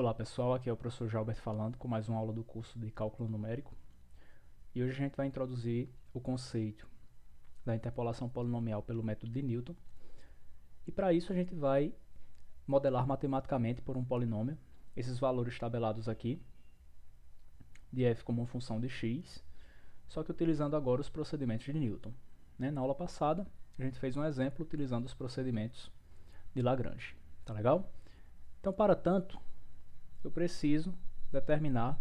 Olá pessoal, aqui é o professor Jalbert falando com mais uma aula do curso de Cálculo Numérico. E hoje a gente vai introduzir o conceito da interpolação polinomial pelo método de Newton. E para isso a gente vai modelar matematicamente por um polinômio esses valores tabelados aqui, de f como uma função de x, só que utilizando agora os procedimentos de Newton. Na aula passada a gente fez um exemplo utilizando os procedimentos de Lagrange. Tá legal? Então, para tanto, eu preciso determinar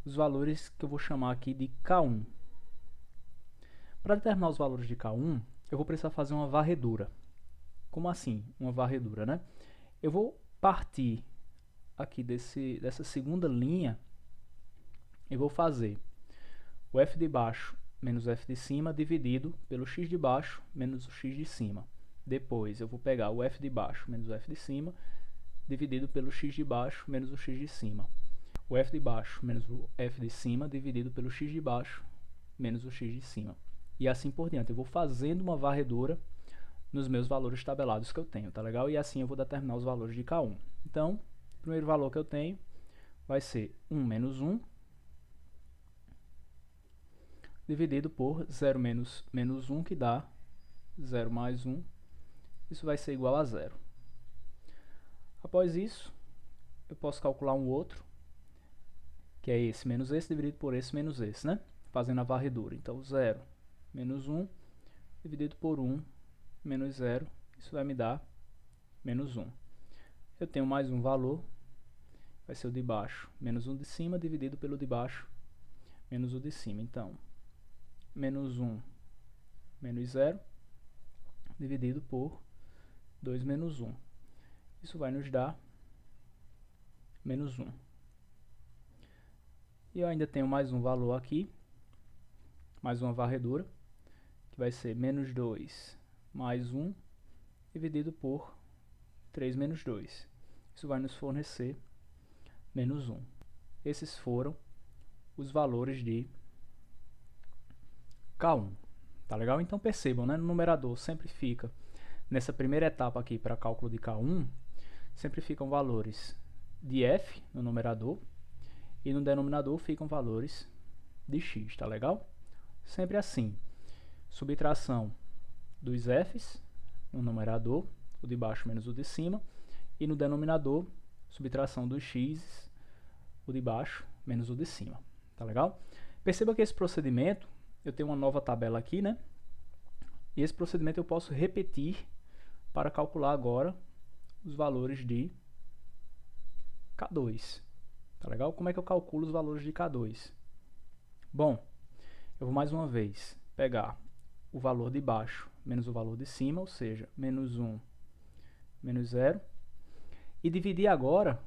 os valores que eu vou chamar aqui de K1. Para determinar os valores de K1, eu vou precisar fazer uma varredura. Como assim, uma varredura, né? Eu vou partir aqui dessa segunda linha e vou fazer o f de baixo menos o f de cima dividido pelo x de baixo menos o x de cima. Depois eu vou pegar o f de baixo menos o f de cima dividido pelo x de baixo menos o x de cima. O f de baixo menos o f de cima dividido pelo x de baixo menos o x de cima. E assim por diante. Eu vou fazendo uma varredura nos meus valores tabelados que eu tenho, tá legal? E assim eu vou determinar os valores de K1. Então, o primeiro valor que eu tenho vai ser 1 menos 1 dividido por 0 menos 1, que dá 0 mais 1. Isso vai ser igual a 0. Após isso, eu posso calcular um outro, que é esse menos esse dividido por esse menos esse, né? Fazendo a varredura. Então, 0 menos 1 dividido por 1 menos 0, isso vai me dar menos 1. Eu tenho mais um valor, vai ser o de baixo menos 1 de cima dividido pelo de baixo menos o de cima. Então, menos 1 menos 0 dividido por 2 menos 1. Isso vai nos dar menos 1. E eu ainda tenho mais um valor aqui, mais uma varredura, que vai ser menos 2 mais 1 dividido por 3 menos 2. Isso vai nos fornecer menos 1. Esses foram os valores de K1. Tá legal? Então percebam, né? No numerador sempre fica, nessa primeira etapa aqui para cálculo de K1, sempre ficam valores de f no numerador e no denominador ficam valores de x, tá legal? Sempre assim. Subtração dos f's no numerador, o de baixo menos o de cima, e no denominador, subtração dos x's, o de baixo menos o de cima. Tá legal? Perceba que esse procedimento, eu tenho uma nova tabela aqui, né? E esse procedimento eu posso repetir para calcular agora os valores de K2. Tá legal? Como é que eu calculo os valores de K2? Bom, eu vou mais uma vez pegar o valor de baixo menos o valor de cima, ou seja, menos 1 menos 0, e dividir agora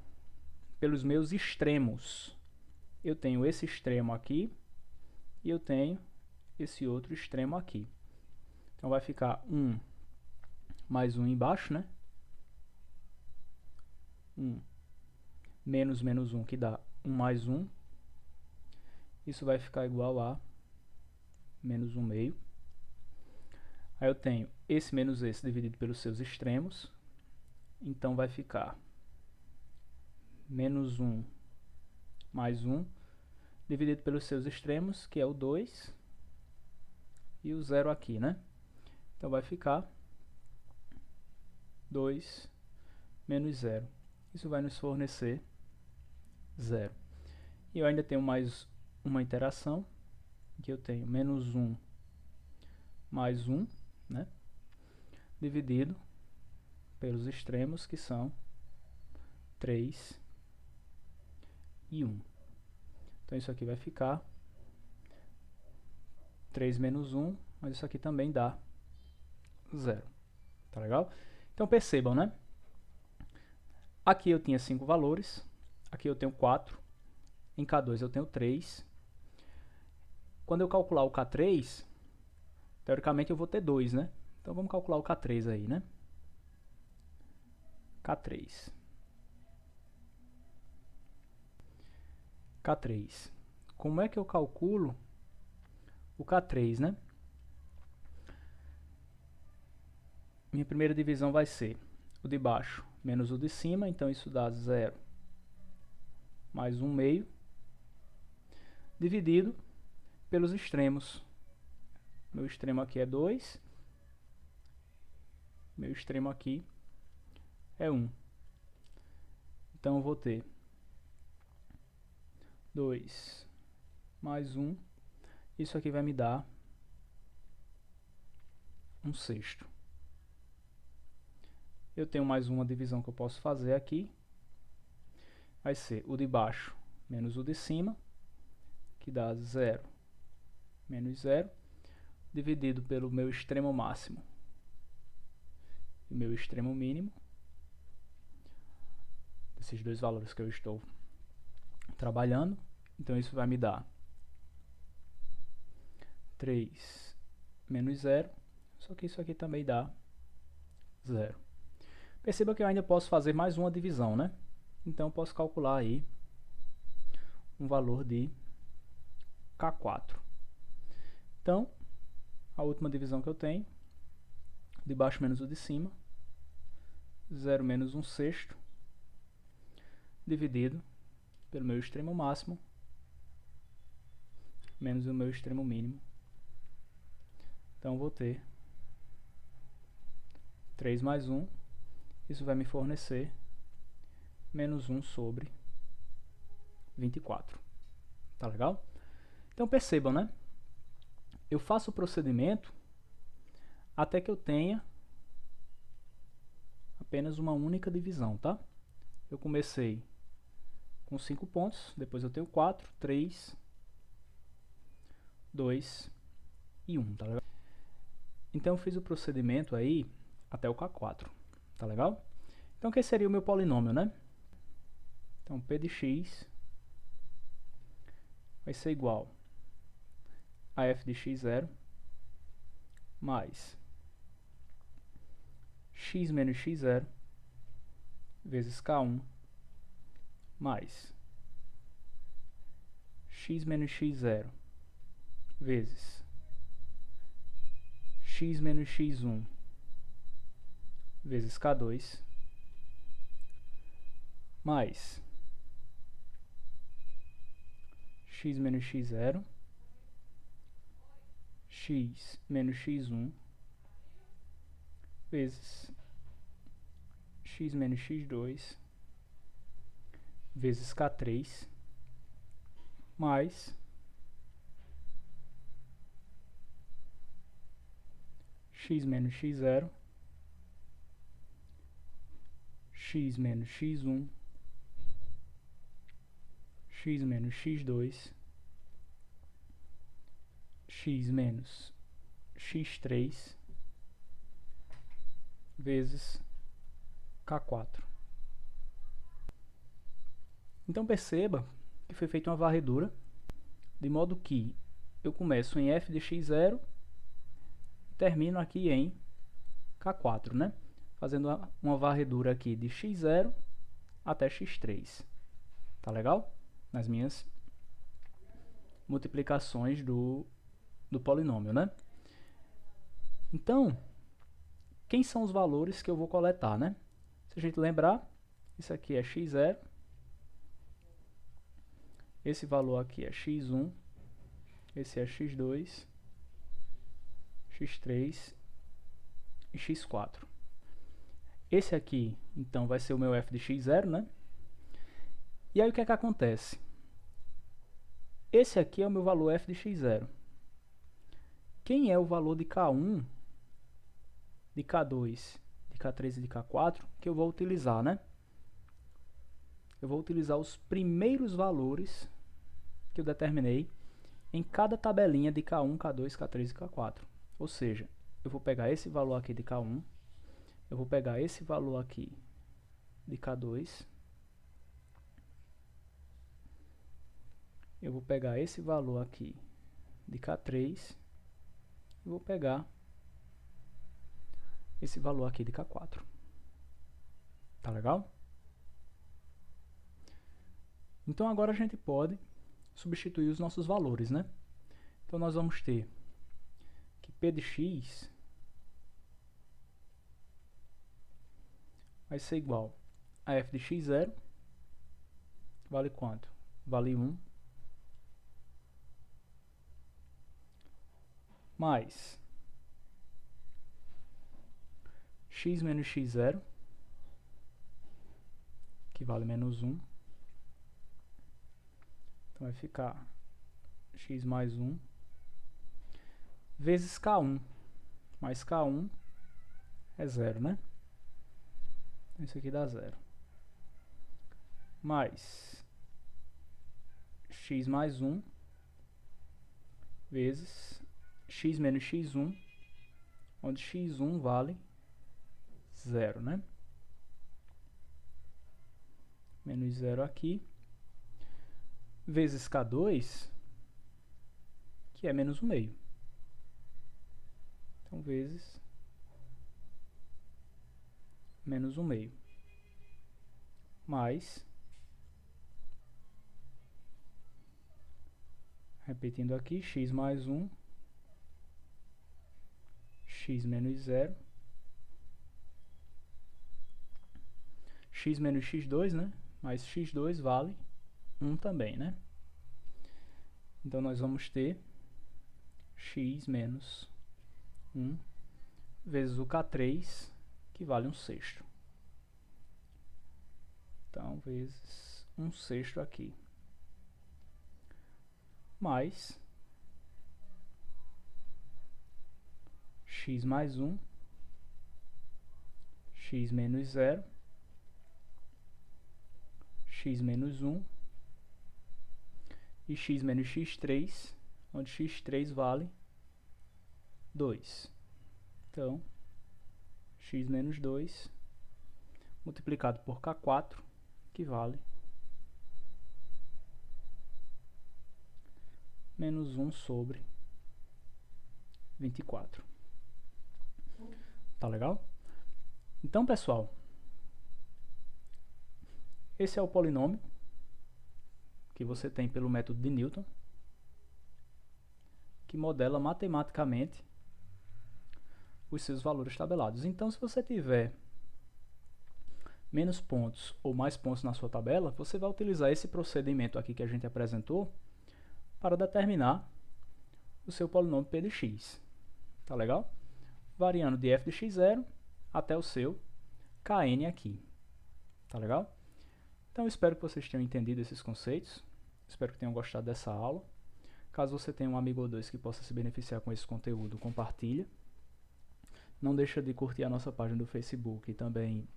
pelos meus extremos. Eu tenho esse extremo aqui e eu tenho esse outro extremo aqui. Então vai ficar 1 mais 1 embaixo, né? 1 menos menos 1, que dá 1 mais 1. Isso vai ficar igual a menos 1 meio. Aí eu tenho esse menos esse dividido pelos seus extremos. Então vai ficar menos 1 mais 1 dividido pelos seus extremos, que é o 2, e o 0 aqui, né? Então vai ficar 2 menos 0. Isso vai nos fornecer 0. E eu ainda tenho mais uma interação, que eu tenho menos 1 mais 1, né? Dividido pelos extremos, que são 3 e 1. Então isso aqui vai ficar 3 menos 1, mas isso aqui também dá 0. Tá legal? Então percebam, né? Aqui eu tinha 5 valores, aqui eu tenho 4, em K2 eu tenho 3. Quando eu calcular o K3, teoricamente eu vou ter 2, né? Então vamos calcular o K3 aí, né? K3. K3. Como é que eu calculo o K3, né? Minha primeira divisão vai ser o de baixo menos o de cima, então isso dá 0 mais 1 meio, dividido pelos extremos. Meu extremo aqui é 2, meu extremo aqui é 1. Então eu vou ter 2 mais 1, isso aqui vai me dar 1/6. Eu tenho mais uma divisão que eu posso fazer aqui, vai ser o de baixo menos o de cima, que dá 0 menos 0, dividido pelo meu extremo máximo e meu extremo mínimo, esses dois valores que eu estou trabalhando. Então isso vai me dar 3 menos 0, só que isso aqui também dá 0. Perceba que eu ainda posso fazer mais uma divisão, né? Então eu posso calcular aí um valor de K4. Então, a última divisão que eu tenho, de baixo menos o de cima, 0 menos 1/6, dividido pelo meu extremo máximo, menos o meu extremo mínimo. Então, vou ter 3 mais 1, isso vai me fornecer menos 1 sobre 24. Tá legal? Então, percebam, né? Eu faço o procedimento até que eu tenha apenas uma única divisão, tá? Eu comecei com 5 pontos, depois eu tenho 4, 3, 2 e 1, tá legal? Então eu fiz o procedimento aí até o K4, tá legal? Então o que seria o meu polinômio, né? Então P de x vai ser igual a f de x0 mais x menos x0 vezes K1 mais x menos x0 vezes x menos x1 vezes K2 mais x menos x0 x menos x1 vezes x menos x2 vezes K3 mais x menos x0 x menos x1 x menos x2 x menos x3 vezes K4. Então perceba que foi feita uma varredura, de modo que eu começo em f de x0 e termino aqui em K4, né? Fazendo uma varredura aqui de x0 até x3. Tá legal? Nas minhas multiplicações do polinômio, né? Então, quem são os valores que eu vou coletar, né? Se a gente lembrar, isso aqui é x0, esse valor aqui é x1, esse é x2, x3 e x4. Esse aqui, então, vai ser o meu f de x0, né? E aí o que é que acontece? Esse aqui é o meu valor f de x0. Quem é o valor de K1, de K2, de K3 e de K4 que eu vou utilizar, né? Eu vou utilizar os primeiros valores que eu determinei em cada tabelinha de K1, K2, K3 e K4. Ou seja, eu vou pegar esse valor aqui de K1, eu vou pegar esse valor aqui de K2, eu vou pegar esse valor aqui de K3 e vou pegar esse valor aqui de K4. Tá legal? Então agora a gente pode substituir os nossos valores, né? Então nós vamos ter que P de x vai ser igual a f de x0, vale quanto? Vale 1, mais x menos x0, que vale menos 1. Então vai ficar x mais 1, vezes k1, mais k1 é 0, né? Então isso aqui dá 0. Mais x mais 1, vezes x menos x1, onde x1 vale 0, né? Menos 0 aqui, vezes k2, que é menos 1/2. Então, vezes menos 1/2. Mais, repetindo aqui, x mais 1, x menos 0, x menos x2, né? Mas x2 vale 1 também, né? Então, nós vamos ter x menos 1 vezes o k3, que vale 1/6. Então, vezes 1/6 aqui. Mais x mais 1, x menos 0, x menos 1 e x menos x3, onde x3 vale 2. Então, x menos 2 multiplicado por k4, que vale menos 1 sobre 24. Tá legal? Então, pessoal, esse é o polinômio que você tem pelo método de Newton, que modela matematicamente os seus valores tabelados. Então, se você tiver menos pontos ou mais pontos na sua tabela, você vai utilizar esse procedimento aqui que a gente apresentou para determinar o seu polinômio p de x. Tá legal? Variando de f de x0 até o seu kn aqui. Tá legal? Então, espero que vocês tenham entendido esses conceitos. Espero que tenham gostado dessa aula. Caso você tenha um amigo ou dois que possa se beneficiar com esse conteúdo, compartilha. Não deixa de curtir a nossa página do Facebook e também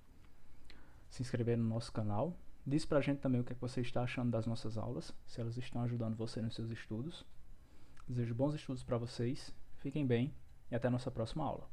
se inscrever no nosso canal. Diz pra gente também o que você está achando das nossas aulas, se elas estão ajudando você nos seus estudos. Desejo bons estudos para vocês, fiquem bem e até a nossa próxima aula.